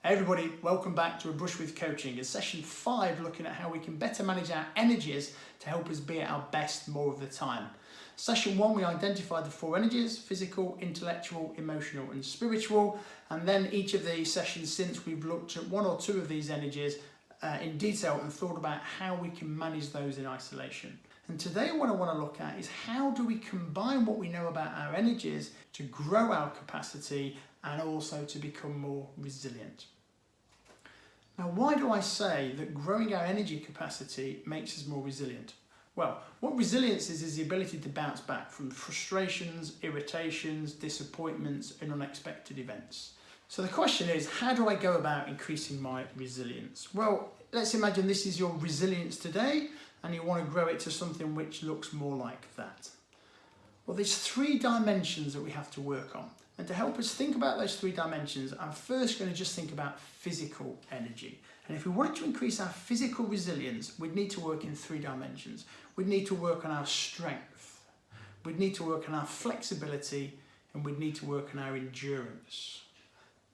Hey everybody, welcome back to A Brush with Coaching. It's session 5, looking at how we can better manage our energies to help us be at our best more of the time. Session 1, we identified the 4 energies: physical, intellectual, emotional and spiritual. And then each of the sessions since, we've looked at 1 or 2 of these energies in detail and thought about how we can manage those in isolation. And today what I want to look at is how do we combine what we know about our energies to grow our capacity and also to become more resilient. Now, why do I say that growing our energy capacity makes us more resilient? Well, what resilience is the ability to bounce back from frustrations, irritations, disappointments and unexpected events. So the question is, how do I go about increasing my resilience? Well, let's imagine this is your resilience today and you want to grow it to something which looks more like that. Well, there's 3 dimensions that we have to work on. And to help us think about those 3 dimensions, I'm first going to just think about physical energy. And if we wanted to increase our physical resilience, we'd need to work in 3 dimensions. We'd need to work on our strength, we'd need to work on our flexibility, and we'd need to work on our endurance.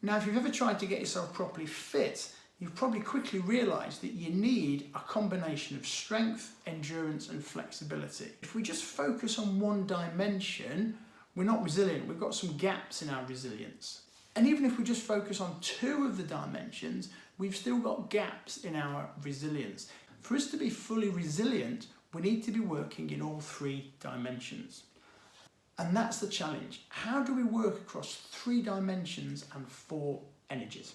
Now, if you've ever tried to get yourself properly fit, you've probably quickly realised that you need a combination of strength, endurance and flexibility. If we just focus on one dimension, we're not resilient. We've got some gaps in our resilience. And even if we just focus on 2 of the dimensions, we've still got gaps in our resilience. For us to be fully resilient, we need to be working in all 3 dimensions. And that's the challenge. How do we work across 3 dimensions and 4 energies?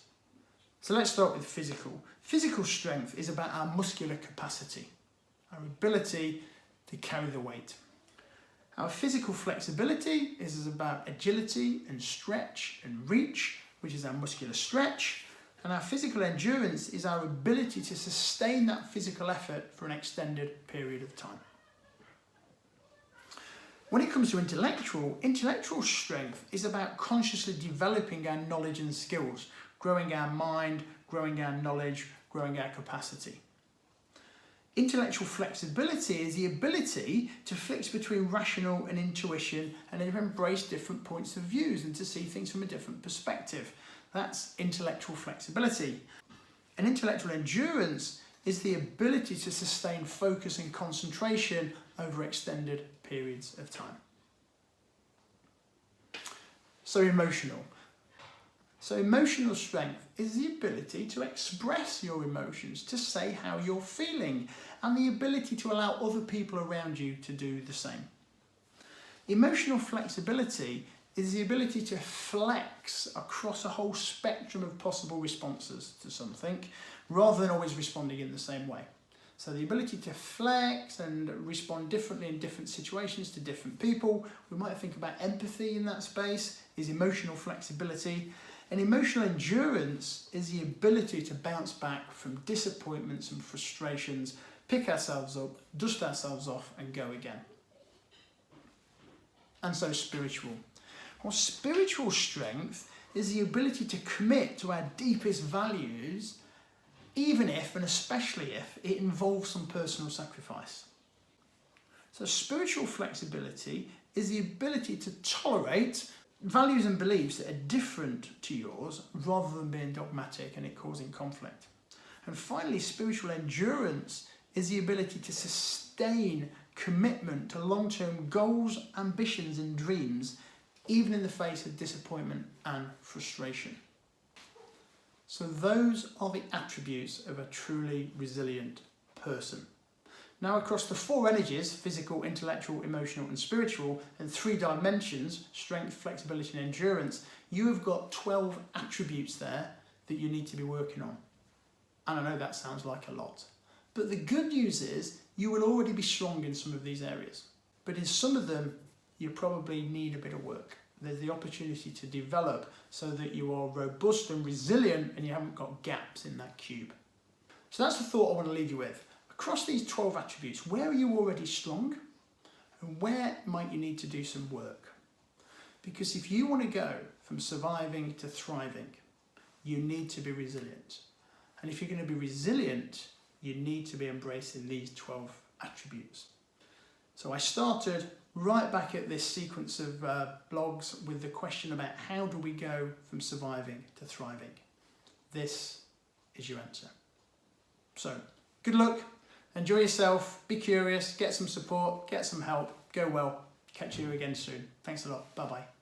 So let's start with physical. Physical strength is about our muscular capacity, our ability to carry the weight. Our physical flexibility is about agility and stretch and reach, which is our muscular stretch. And our physical endurance is our ability to sustain that physical effort for an extended period of time. When it comes to intellectual strength is about consciously developing our knowledge and skills, growing our mind, growing our knowledge, growing our capacity. Intellectual flexibility is the ability to flex between rational and intuition and then embrace different points of views and to see things from a different perspective. That's intellectual flexibility. And intellectual endurance is the ability to sustain focus and concentration over extended periods of time. So emotional. So emotional strength is the ability to express your emotions, to say how you're feeling, and the ability to allow other people around you to do the same. Emotional flexibility is the ability to flex across a whole spectrum of possible responses to something, rather than always responding in the same way. So the ability to flex and respond differently in different situations to different people. We might think about empathy in that space, is emotional flexibility. And emotional endurance is the ability to bounce back from disappointments and frustrations, pick ourselves up, dust ourselves off and go again. And so spiritual. Well, spiritual strength is the ability to commit to our deepest values, even if and especially if it involves some personal sacrifice. So spiritual flexibility is the ability to tolerate values and beliefs that are different to yours rather than being dogmatic and it causing conflict. And finally, spiritual endurance is the ability to sustain commitment to long-term goals, ambitions and dreams, even in the face of disappointment and frustration. So those are the attributes of a truly resilient person. Now, across the 4 energies, physical, intellectual, emotional and spiritual, and 3 dimensions, strength, flexibility and endurance, you have got 12 attributes there that you need to be working on. And I know that sounds like a lot. But the good news is you will already be strong in some of these areas. But in some of them, you probably need a bit of work. There's the opportunity to develop so that you are robust and resilient and you haven't got gaps in that cube. So that's the thought I want to leave you with. Across these 12 attributes, where are you already strong and where might you need to do some work? Because if you want to go from surviving to thriving, you need to be resilient. And if you're going to be resilient, you need to be embracing these 12 attributes. So I started right back at this sequence of blogs with the question about how do we go from surviving to thriving? this is your answer. So, good luck, enjoy yourself, be curious, get some support, get some help, go well. Catch you again soon. Thanks a lot. Bye-bye.